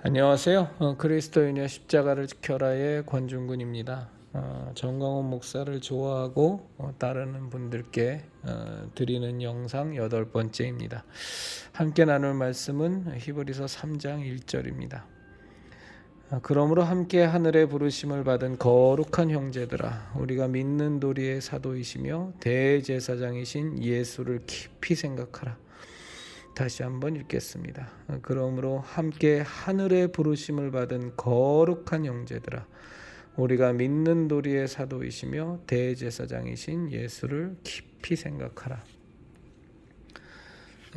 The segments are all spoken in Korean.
안녕하세요. 그리스도인의 십자가를 지켜라의 권중근입니다. 정광훈 목사를 좋아하고 따르는 분들께 드리는 영상 8번째입니다. 함께 나눌 말씀은 히브리서 3장 1절입니다. 그러므로 함께 하늘의 부르심을 받은 거룩한 형제들아, 우리가 믿는 도리의 사도이시며 대제사장이신 예수를 깊이 생각하라. 다시 한번 읽겠습니다. 그러므로 함께 하늘의 부르심을 받은 거룩한 형제들아, 우리가 믿는 도리의 사도이시며 대제사장이신 예수를 깊이 생각하라.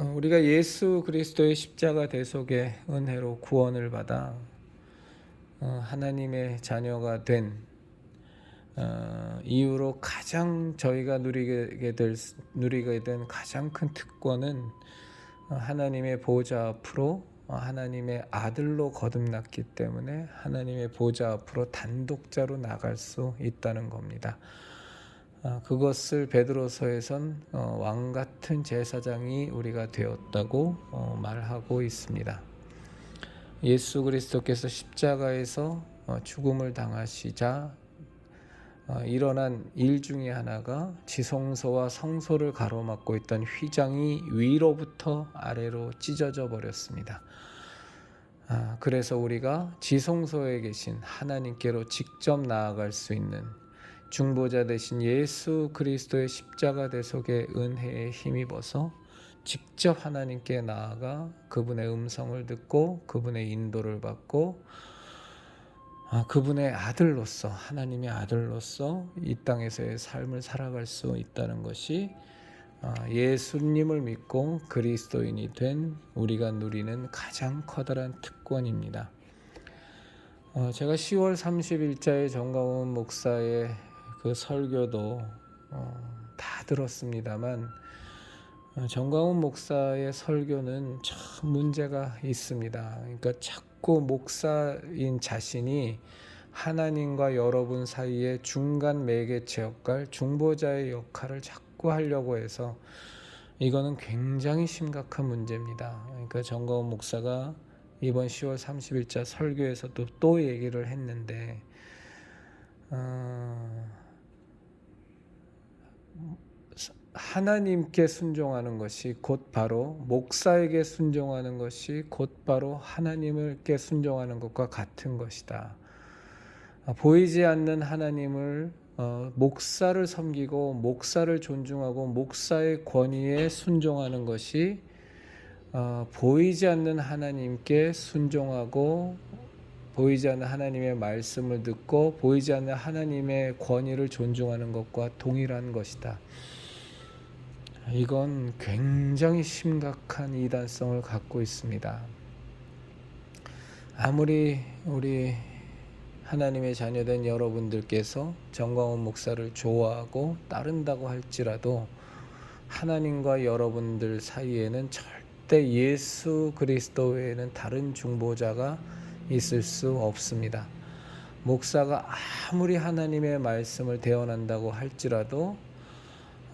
우리가 예수 그리스도의 십자가 대속의 은혜로 구원을 받아 하나님의 자녀가 된 이후로 가장 저희가 누리게 된 가장 큰 특권은 하나님의 보좌 앞으로 하나님의 아들로 거듭났기 때문에 하나님의 보좌 앞으로 단독자로 나갈 수 있다는 겁니다. 그것을 베드로서에선 왕 같은 제사장이 우리가 되었다고 말하고 있습니다. 예수 그리스도께서 십자가에서 죽음을 당하시자 일어난 일 중에 하나가 지성소와 성소를 가로막고 있던 휘장이 위로부터 아래로 찢어져 버렸습니다. 그래서 우리가 지성소에 계신 하나님께로 직접 나아갈 수 있는 중보자 되신 예수 그리스도의 십자가 대속의 은혜에 힘입어서 직접 하나님께 나아가 그분의 음성을 듣고 그분의 인도를 받고 그분의 아들로서, 하나님의 아들로서 이 땅에서의 삶을 살아갈 수 있다는 것이 예수님을 믿고 그리스도인이 된 우리가 누리는 가장 커다란 특권입니다. 제가 10월 30일자의 정광훈 목사의 그 설교도 다 들었습니다만 정광훈 목사의 설교는 참 문제가 있습니다. 그러니까 자꾸 목사인 자신이 하나님과 여러분 사이의 중간 매개체 역할, 중보자의 역할을 자꾸 하려고 해서 이거는 굉장히 심각한 문제입니다. 그러니까 정광훈 목사가 이번 10월 30일자 설교에서도 또 얘기를 했는데 하나님께 순종하는 것이 곧 바로 목사에게 순종하는 것이 곧 바로 하나님께 순종하는 것과 같은 것이다. 보이지 않는 하나님을 목사를 섬기고 목사를 존중하고 목사의 권위에 순종하는 것이 보이지 않는 하나님께 순종하고 보이지 않는 하나님의 말씀을 듣고 보이지 않는 하나님의 권위를 존중하는 것과 동일한 것이다. 이건 굉장히 심각한 이단성을 갖고 있습니다. 아무리 우리 하나님의 자녀된 여러분들께서 정광훈 목사를 좋아하고 따른다고 할지라도 하나님과 여러분들 사이에는 절대 예수 그리스도 외에는 다른 중보자가 있을 수 없습니다. 목사가 아무리 하나님의 말씀을 대언한다고 할지라도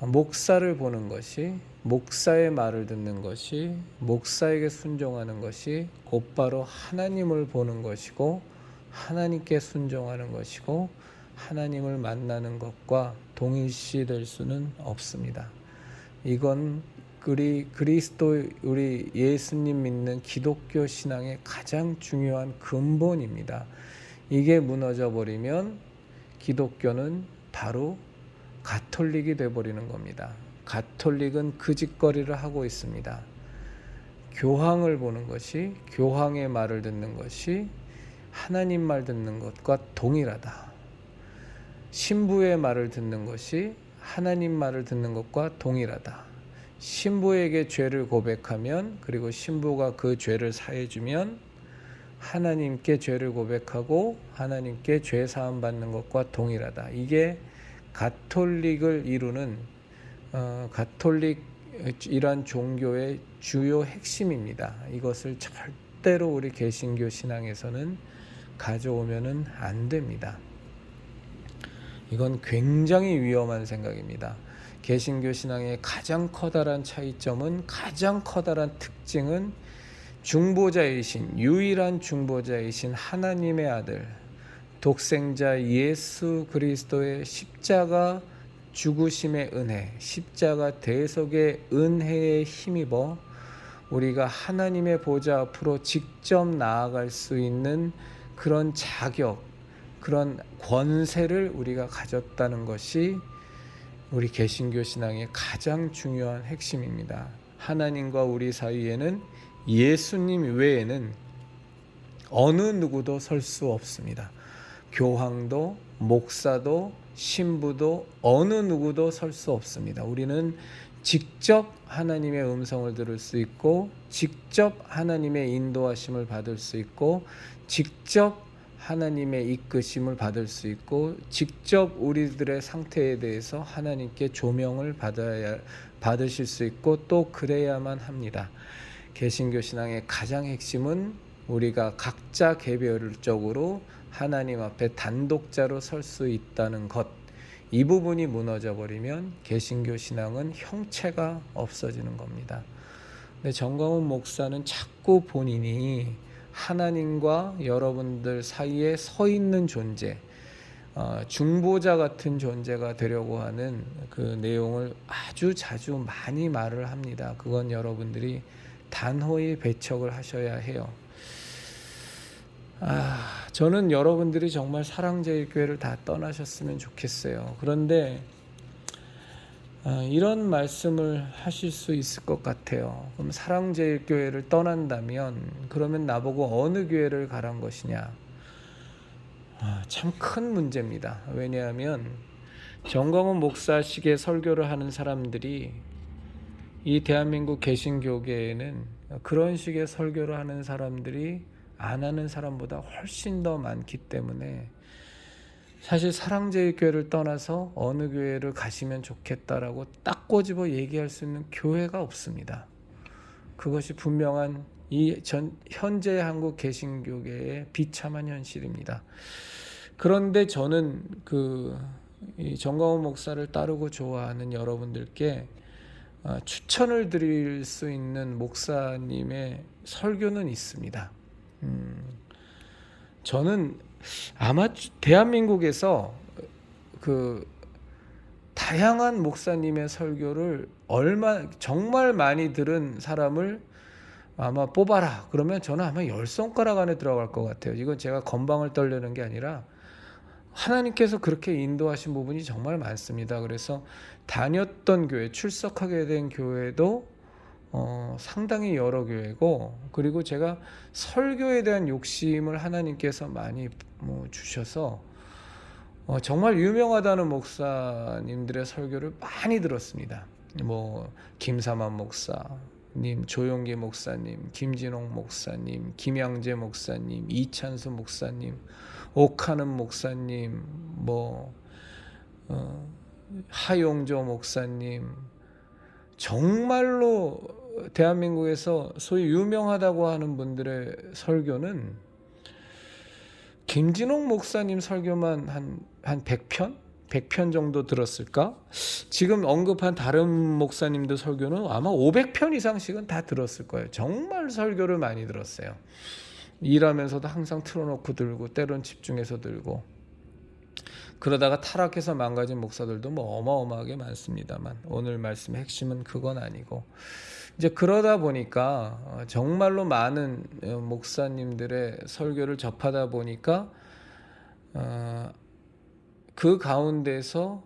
목사를 보는 것이, 목사의 말을 듣는 것이, 목사에게 순종하는 것이 곧바로 하나님을 보는 것이고 하나님께 순종하는 것이고 하나님을 만나는 것과 동일시될 수는 없습니다. 이건 그리스도, 우리 예수님 믿는 기독교 신앙의 가장 중요한 근본입니다. 이게 무너져 버리면 기독교는 바로 가톨릭이 되어버리는 겁니다. 가톨릭은 그 짓거리를 하고 있습니다. 교황을 보는 것이, 교황의 말을 듣는 것이 하나님 말 듣는 것과 동일하다. 신부의 말을 듣는 것이 하나님 말을 듣는 것과 동일하다. 신부에게 죄를 고백하면, 그리고 신부가 그 죄를 사해주면 하나님께 죄를 고백하고 하나님께 죄 사함 받는 것과 동일하다. 이게 가톨릭을 이루는 가톨릭이란 종교의 주요 핵심입니다. 이것을 절대로 우리 개신교 신앙에서는 가져오면은 안 됩니다. 이건 굉장히 위험한 생각입니다. 개신교 신앙의 가장 커다란 차이점은, 가장 커다란 특징은 중보자이신 유일한 중보자이신 하나님의 아들 독생자 예수 그리스도의 십자가 죽으심의 은혜, 십자가 대속의 은혜에 힘입어 우리가 하나님의 보좌 앞으로 직접 나아갈 수 있는 그런 자격, 그런 권세를 우리가 가졌다는 것이 우리 개신교 신앙의 가장 중요한 핵심입니다. 하나님과 우리 사이에는 예수님 외에는 어느 누구도 설 수 없습니다. 교황도 목사도 신부도 어느 누구도 설 수 없습니다. 우리는 직접 하나님의 음성을 들을 수 있고 직접 하나님의 인도하심을 받을 수 있고 직접 하나님의 이끄심을 받을 수 있고 직접 우리들의 상태에 대해서 하나님께 조명을 받으실 수 있고 또 그래야만 합니다. 개신교 신앙의 가장 핵심은 우리가 각자 개별적으로 하나님 앞에 단독자로 설 수 있다는 것, 이 부분이 무너져 버리면 개신교 신앙은 형체가 없어지는 겁니다. 근데 정광훈 목사는 자꾸 본인이 하나님과 여러분들 사이에 서 있는 존재, 중보자 같은 존재가 되려고 하는 그 내용을 아주 자주 많이 말을 합니다. 그건 여러분들이 단호히 배척을 하셔야 해요. 저는 여러분들이 정말 사랑제일교회를 다 떠나셨으면 좋겠어요. 그런데 이런 말씀을 하실 수 있을 것 같아요. 그럼 사랑제일교회를 떠난다면 그러면 나보고 어느 교회를 가란 것이냐? 참 큰 문제입니다. 왜냐하면 정광훈 목사식의 설교를 하는 사람들이 이 대한민국 개신교계에는 그런 식의 설교를 하는 사람들이 안 하는 사람보다 훨씬 더 많기 때문에 사실 사랑제일교회를 떠나서 어느 교회를 가시면 좋겠다라고 딱 꼬집어 얘기할 수 있는 교회가 없습니다. 그것이 분명한 현재 한국 개신교계의 비참한 현실입니다. 그런데 저는 이 정광훈 목사를 따르고 좋아하는 여러분들께 추천을 드릴 수 있는 목사님의 설교는 있습니다. 저는 아마 대한민국에서 다양한 목사님의 설교를 정말 많이 들은 사람을 아마 뽑아라 그러면 저는 아마 10손가락 안에 들어갈 것 같아요. 이건 제가 건방을 떨려는 게 아니라 하나님께서 그렇게 인도하신 부분이 정말 많습니다. 그래서 다녔던 교회, 출석하게 된 교회도 상당히 여러 교회고, 그리고 제가 설교에 대한 욕심을 하나님께서 많이 주셔서 정말 유명하다는 목사님들의 설교를 많이 들었습니다. 김사만 목사님, 조용기 목사님, 김진홍 목사님, 김양재 목사님, 이찬수 목사님, 옥하는 목사님, 하용조 목사님, 정말로 대한민국에서 소위 유명하다고 하는 분들의 설교는 김진홍 목사님 설교만 한 100편? 100편 정도 들었을까? 지금 언급한 다른 목사님들 설교는 아마 500편 이상씩은 다 들었을 거예요. 정말 설교를 많이 들었어요. 일하면서도 항상 틀어놓고 들고 때론 집중해서 들고, 그러다가 타락해서 망가진 목사들도 어마어마하게 많습니다만 오늘 말씀의 핵심은 그건 아니고, 이제 그러다 보니까 정말로 많은 목사님들의 설교를 접하다 보니까 그 가운데서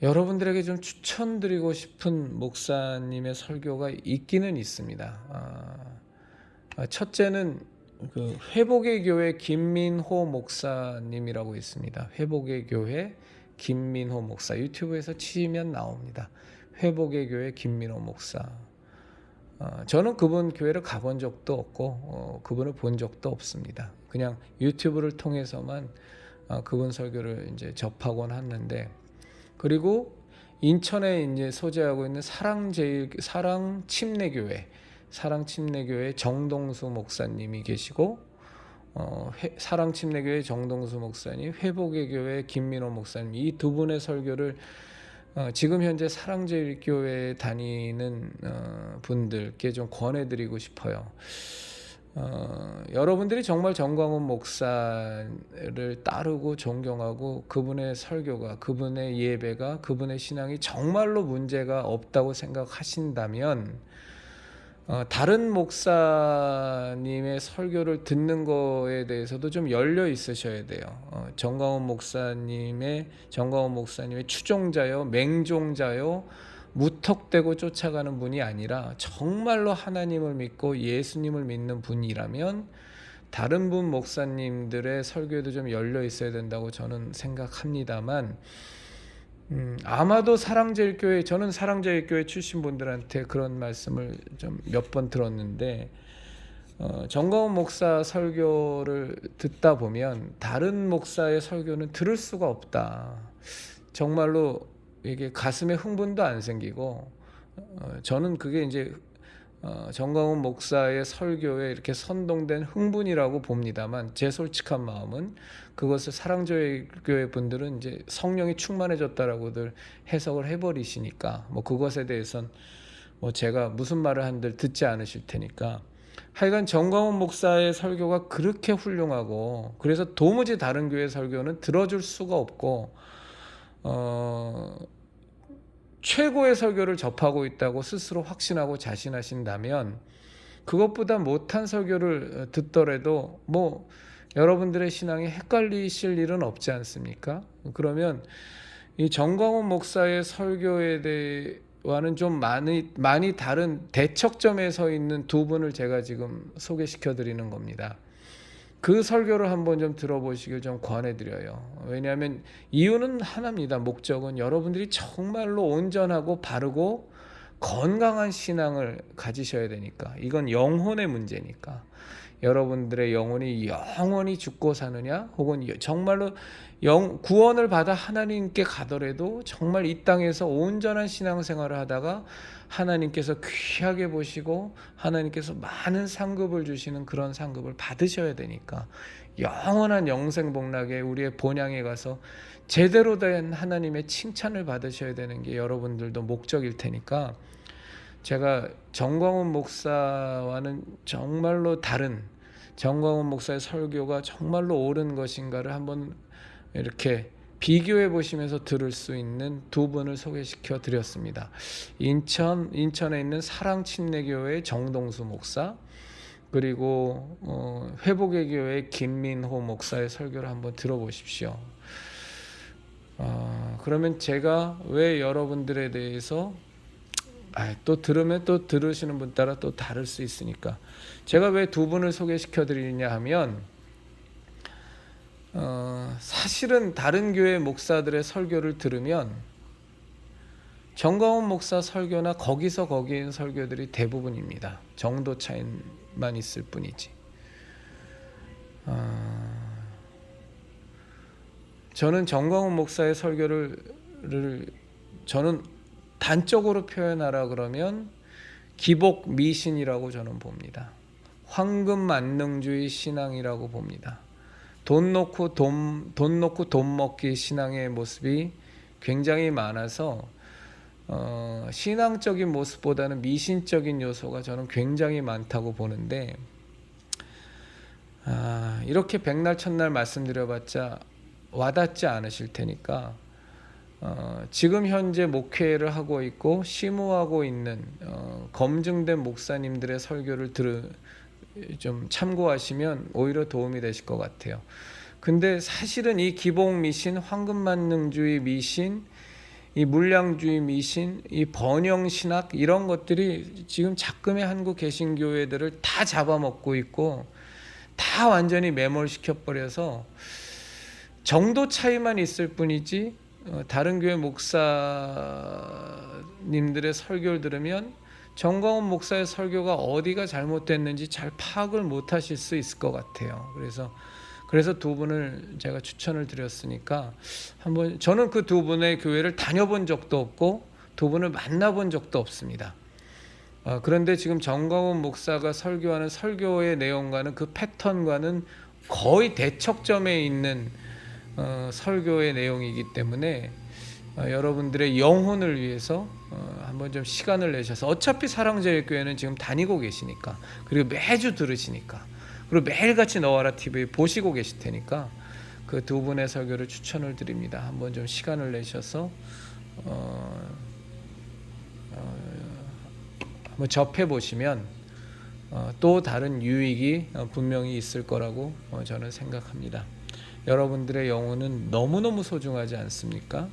여러분들에게 좀 추천드리고 싶은 목사님의 설교가 있기는 있습니다. 첫째는 회복의 교회 김민호 목사님이라고 있습니다. 회복의 교회 김민호 목사, 유튜브에서 치면 나옵니다. 회복의 교회 김민호 목사. 저는 그분 교회를 가본 적도 없고 그분을 본 적도 없습니다. 그냥 유튜브를 통해서만 그분 설교를 이제 접하곤 했는데, 그리고 인천에 이제 소재하고 있는 사랑침례교회 정동수 목사님이 계시고, 사랑침례교회 정동수 목사님, 회복의 교회 김민호 목사님, 이 두 분의 설교를 지금 현재 사랑제일교회에 다니는 분들께 좀 권해드리고 싶어요. 여러분들이 정말 정광훈 목사를 따르고 존경하고 그분의 설교가, 그분의 예배가, 그분의 신앙이 정말로 문제가 없다고 생각하신다면 다른 목사님의 설교를 듣는 거에 대해서도 좀 열려 있으셔야 돼요. 정광훈 목사님의 추종자요, 맹종자요, 무턱대고 쫓아가는 분이 아니라 정말로 하나님을 믿고 예수님을 믿는 분이라면 다른 분 목사님들의 설교에도 좀 열려 있어야 된다고 저는 생각합니다만, 아마도 저는 사랑제일교회 출신 분들한테 그런 말씀을 좀 몇 번 들었는데, 정광훈 목사 설교를 듣다 보면 다른 목사의 설교는 들을 수가 없다. 정말로 이게 가슴에 흥분도 안 생기고, 저는 그게 이제 정광훈 목사의 설교에 이렇게 선동된 흥분이라고 봅니다만, 제 솔직한 마음은 그것을 사랑제일교회 분들은 이제 성령이 충만해졌다라고들 해석을 해버리시니까 뭐 그것에 대해선 뭐 제가 무슨 말을 한들 듣지 않으실 테니까, 하여간 정광훈 목사의 설교가 그렇게 훌륭하고, 그래서 도무지 다른 교회 설교는 들어줄 수가 없고 최고의 설교를 접하고 있다고 스스로 확신하고 자신하신다면, 그것보다 못한 설교를 듣더라도 뭐 여러분들의 신앙이 헷갈리실 일은 없지 않습니까? 그러면 이 정광훈 목사의 설교에 대해와는 좀 많이 다른 대척점에 서 있는 두 분을 제가 지금 소개시켜 드리는 겁니다. 그 설교를 한번 좀 들어보시길 좀 권해드려요. 왜냐하면 이유는 하나입니다. 목적은 여러분들이 정말로 온전하고 바르고 건강한 신앙을 가지셔야 되니까. 이건 영혼의 문제니까. 여러분들의 영혼이 영원히 죽고 사느냐, 혹은 정말로 구원을 받아 하나님께 가더라도 정말 이 땅에서 온전한 신앙생활을 하다가 하나님께서 귀하게 보시고 하나님께서 많은 상급을 주시는 그런 상급을 받으셔야 되니까, 영원한 영생복락에 우리의 본향에 가서 제대로 된 하나님의 칭찬을 받으셔야 되는 게 여러분들도 목적일 테니까, 제가 정광훈 목사와는 정말로 다른, 정광훈 목사의 설교가 정말로 옳은 것인가를 한번 이렇게 비교해 보시면서 들을 수 있는 두 분을 소개시켜 드렸습니다. 인천에 있는 사랑침례교회 정동수 목사, 그리고 회복의 교회 김민호 목사의 설교를 한번 들어보십시오. 그러면 제가 왜 여러분들에 대해서 또 들으면 또 들으시는 분 따라 또 다를 수 있으니까, 제가 왜 두 분을 소개시켜 드리냐 하면, 사실은 다른 교회 목사들의 설교를 들으면 정광훈 목사 설교나 거기서 거기인 설교들이 대부분입니다. 정도 차이만 있을 뿐이지. 저는 정광훈 목사의 설교를 저는 단적으로 표현하라 그러면 기복 미신이라고 저는 봅니다. 황금 만능주의 신앙이라고 봅니다. 돈 놓고 돈 먹기 신앙의 모습이 굉장히 많아서 신앙적인 모습보다는 미신적인 요소가 저는 굉장히 많다고 보는데, 이렇게 백날 첫날 말씀드려봤자 와닿지 않으실 테니까, 지금 현재 목회를 하고 있고 시무하고 있는 검증된 목사님들의 설교를 좀 참고하시면 오히려 도움이 되실 것 같아요. 근데 사실은 이 기복 미신, 황금만능주의 미신, 이 물량주의 미신, 이 번영신학, 이런 것들이 지금 작금의 한국 개신교회들을 다 잡아먹고 있고 다 완전히 매몰시켜 버려서 정도 차이만 있을 뿐이지, 다른 교회 목사님들의 설교를 들으면 정광훈 목사의 설교가 어디가 잘못됐는지 잘 파악을 못 하실 수 있을 것 같아요. 그래서 두 분을 제가 추천을 드렸으니까, 한번, 저는 그 두 분의 교회를 다녀본 적도 없고 두 분을 만나본 적도 없습니다. 그런데 지금 정광훈 목사가 설교하는 설교의 내용과는 그 패턴과는 거의 대척점에 있는 설교의 내용이기 때문에 여러분들의 영혼을 위해서 한번 좀 시간을 내셔서, 어차피 사랑제일교회는 지금 다니고 계시니까, 그리고 매주 들으시니까, 그리고 매일같이 너와라 TV 보시고 계실 테니까 그 두 분의 설교를 추천을 드립니다. 한번 좀 시간을 내셔서 한번 접해 보시면 또 다른 유익이 분명히 있을 거라고 저는 생각합니다. 여러분들의 영혼은 너무너무 소중하지 않습니까?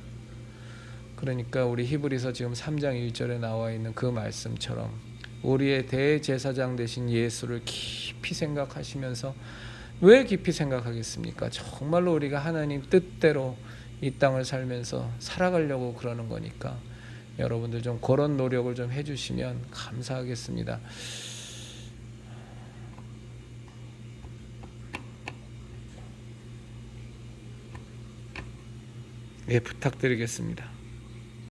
그러니까 우리 히브리서 지금 3장 1절에 나와 있는 그 말씀처럼 우리의 대제사장 되신 예수를 깊이 생각하시면서, 왜 깊이 생각하겠습니까? 정말로 우리가 하나님 뜻대로 이 땅을 살면서 살아가려고 그러는 거니까 여러분들 좀 그런 노력을 좀 해주시면 감사하겠습니다. 예, 부탁드리겠습니다.